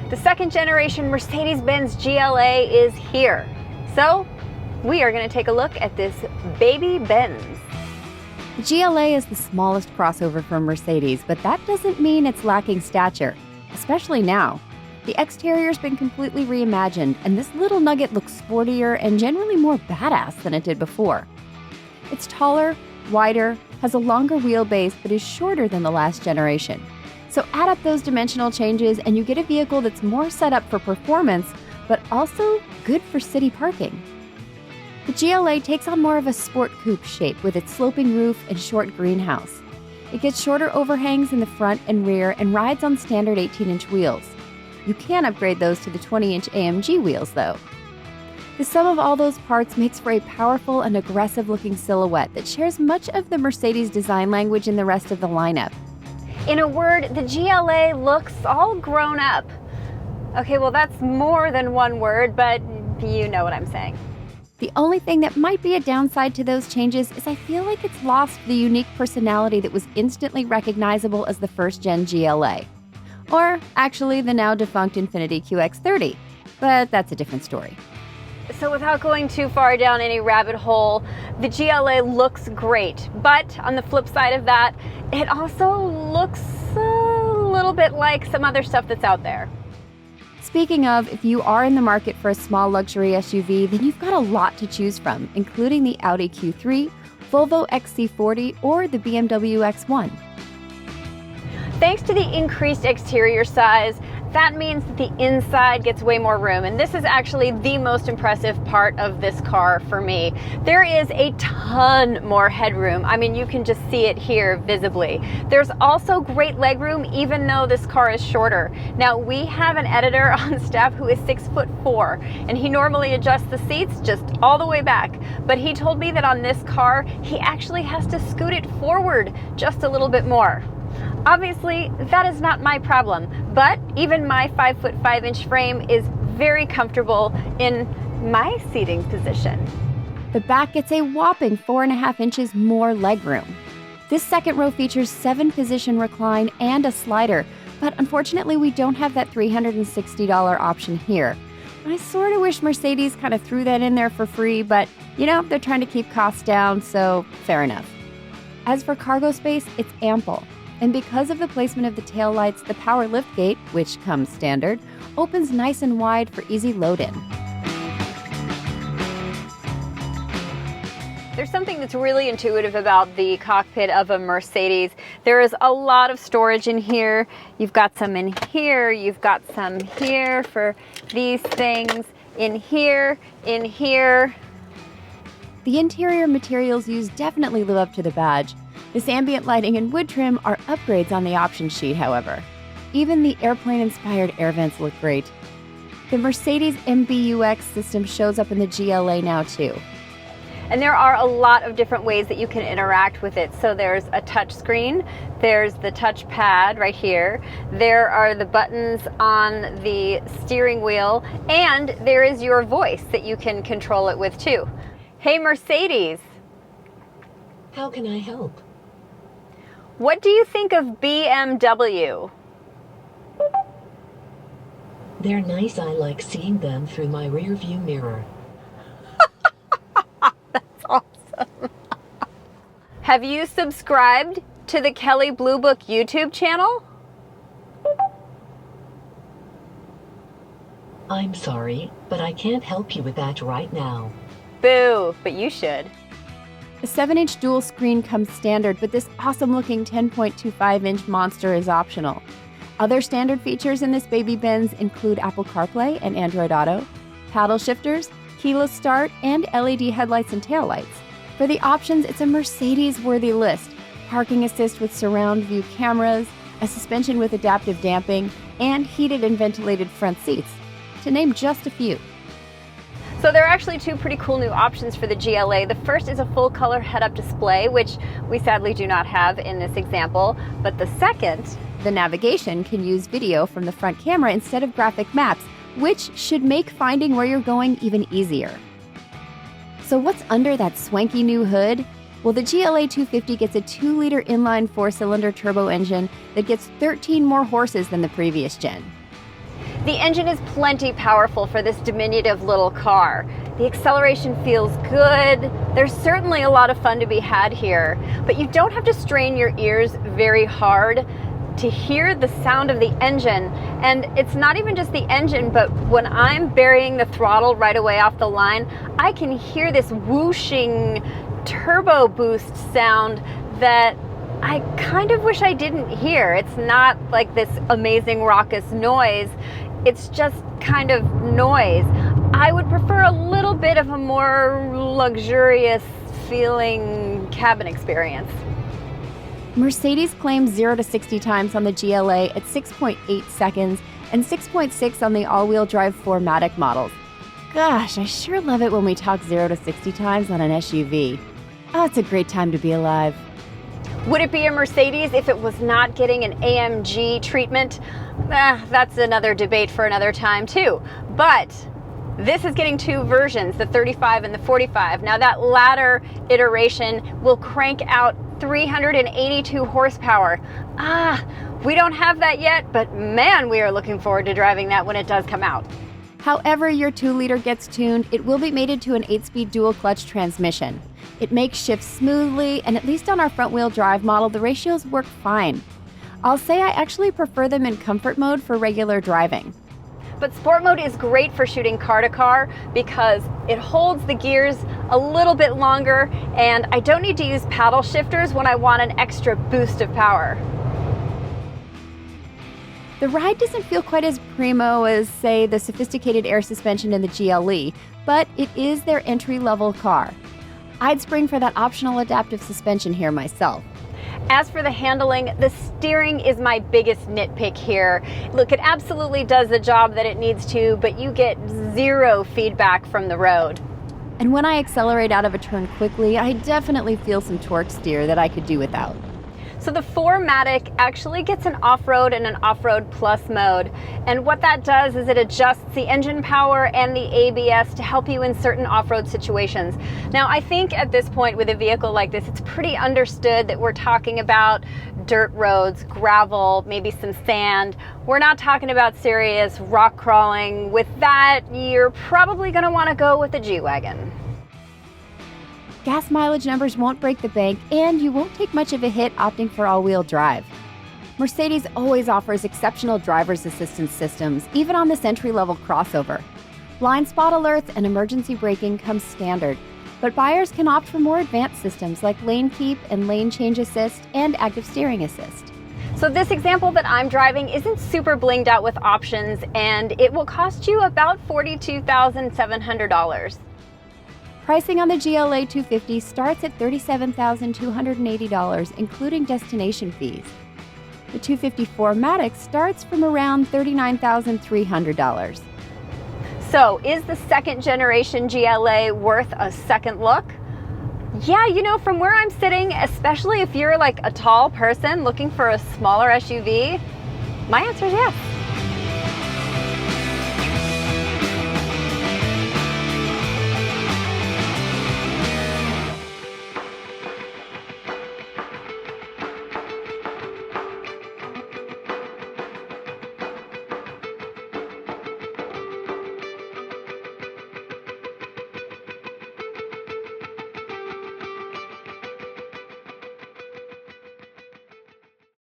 The second generation Mercedes-Benz GLA is here. So we are going to take a look at this baby Benz. The GLA is the smallest crossover from Mercedes, but that doesn't mean it's lacking stature, especially now. The exterior's been completely reimagined, and this little nugget looks sportier and generally more badass than it did before. It's taller, wider, has a longer wheelbase, but is shorter than the last generation. So add up those dimensional changes and you get a vehicle that's more set up for performance, but also good for city parking. The GLA takes on more of a sport coupe shape with its sloping roof and short greenhouse. It gets shorter overhangs in the front and rear and rides on standard 18-inch wheels. You can upgrade those to the 20-inch AMG wheels, though. The sum of all those parts makes for a powerful and aggressive-looking silhouette that shares much of the Mercedes design language in the rest of the lineup. In a word, the GLA looks all grown up. Okay, well that's more than one word, but you know what I'm saying. The only thing that might be a downside to those changes is I feel like it's lost the unique personality that was instantly recognizable as the first-gen GLA. Or, actually, the now-defunct Infiniti QX30. But that's a different story. So without going too far down any rabbit hole, the GLA looks great. But on the flip side of that, it also looks a little bit like some other stuff that's out there. Speaking of, if you are in the market for a small luxury SUV, then you've got a lot to choose from, including the Audi Q3, Volvo XC40, or the BMW X1. Thanks to the increased exterior size, that means that the inside gets way more room, and this is actually the most impressive part of this car for me. There is a ton more headroom. I mean, you can just see it here visibly. There's also great legroom even though this car is shorter. Now, we have an editor on staff who is 6'4", and he normally adjusts the seats just all the way back. But he told me that on this car, he actually has to scoot it forward just a little bit more. Obviously, that is not my problem, but even my 5'5" frame is very comfortable in my seating position. The back gets a whopping 4.5 inches more legroom. This second row features 7-position recline and a slider, but unfortunately we don't have that $360 option here. I sort of wish Mercedes kind of threw that in there for free, but you know, they're trying to keep costs down, so fair enough. As for cargo space, it's ample. And because of the placement of the taillights, the power liftgate, which comes standard, opens nice and wide for easy load-in. There's something that's really intuitive about the cockpit of a Mercedes. There is a lot of storage in here. You've got some in here, you've got some here for these things, in here, in here. The interior materials used definitely live up to the badge. This ambient lighting and wood trim are upgrades on the option sheet, however. Even the airplane-inspired air vents look great. The Mercedes MBUX system shows up in the GLA now, too. And there are a lot of different ways that you can interact with it. So there's a touch screen, there's the touch pad right here, there are the buttons on the steering wheel, and there is your voice that you can control it with, too. Hey, Mercedes. How can I help? What do you think of BMW? They're nice. I like seeing them through my rear view mirror. That's awesome. Have you subscribed to the Kelley Blue Book YouTube channel? I'm sorry, but I can't help you with that right now. Boo, but you should. The 7-inch dual screen comes standard, but this awesome-looking 10.25-inch monster is optional. Other standard features in this baby Benz include Apple CarPlay and Android Auto, paddle shifters, keyless start, and LED headlights and taillights. For the options, it's a Mercedes-worthy list. Parking assist with surround view cameras, a suspension with adaptive damping, and heated and ventilated front seats, to name just a few. So there are actually two pretty cool new options for the GLA. The first is a full color head-up display, which we sadly do not have in this example. But the second, the navigation can use video from the front camera instead of graphic maps, which should make finding where you're going even easier. So what's under that swanky new hood? Well, the GLA 250 gets a 2-liter inline 4-cylinder turbo engine that gets 13 more horses than the previous gen. The engine is plenty powerful for this diminutive little car. The acceleration feels good. There's certainly a lot of fun to be had here, but you don't have to strain your ears very hard to hear the sound of the engine. And it's not even just the engine, but when I'm burying the throttle right away off the line, I can hear this whooshing turbo boost sound that I kind of wish I didn't hear. It's not like this amazing raucous noise. It's just kind of noise. I would prefer a little bit of a more luxurious feeling cabin experience. Mercedes claims 0 to 60 times on the GLA at 6.8 seconds and 6.6 on the all-wheel drive 4MATIC models. Gosh, I sure love it when we talk 0 to 60 times on an SUV. Oh, it's a great time to be alive. Would it be a Mercedes if it was not getting an AMG treatment? That's another debate for another time too. But this is getting two versions, the 35 and the 45. Now that latter iteration will crank out 382 horsepower. We don't have that yet, but man, we are looking forward to driving that when it does come out. However your 2-liter gets tuned, it will be mated to an 8-speed dual-clutch transmission. It makes shifts smoothly, and at least on our front-wheel drive model, the ratios work fine. I'll say I actually prefer them in comfort mode for regular driving. But sport mode is great for shooting car to car because it holds the gears a little bit longer, and I don't need to use paddle shifters when I want an extra boost of power. The ride doesn't feel quite as primo as, say, the sophisticated air suspension in the GLE, but it is their entry-level car. I'd spring for that optional adaptive suspension here myself. As for the handling, the steering is my biggest nitpick here. Look, it absolutely does the job that it needs to, but you get zero feedback from the road. And when I accelerate out of a turn quickly, I definitely feel some torque steer that I could do without. So the 4MATIC actually gets an off-road and an off-road plus mode. And what that does is it adjusts the engine power and the ABS to help you in certain off-road situations. Now, I think at this point with a vehicle like this, it's pretty understood that we're talking about dirt roads, gravel, maybe some sand. We're not talking about serious rock crawling. With that, you're probably going to want to go with the G-Wagon. Gas mileage numbers won't break the bank, and you won't take much of a hit opting for all-wheel drive. Mercedes always offers exceptional driver's assistance systems, even on this entry-level crossover. Blind spot alerts and emergency braking come standard, but buyers can opt for more advanced systems like lane keep and lane change assist and active steering assist. So this example that I'm driving isn't super blinged out with options, and it will cost you about $42,700. Pricing on the GLA 250 starts at $37,280, including destination fees. The 254 4MATIC starts from around $39,300. So is the second generation GLA worth a second look? Yeah, you know, from where I'm sitting, especially if you're like a tall person looking for a smaller SUV, my answer is yes.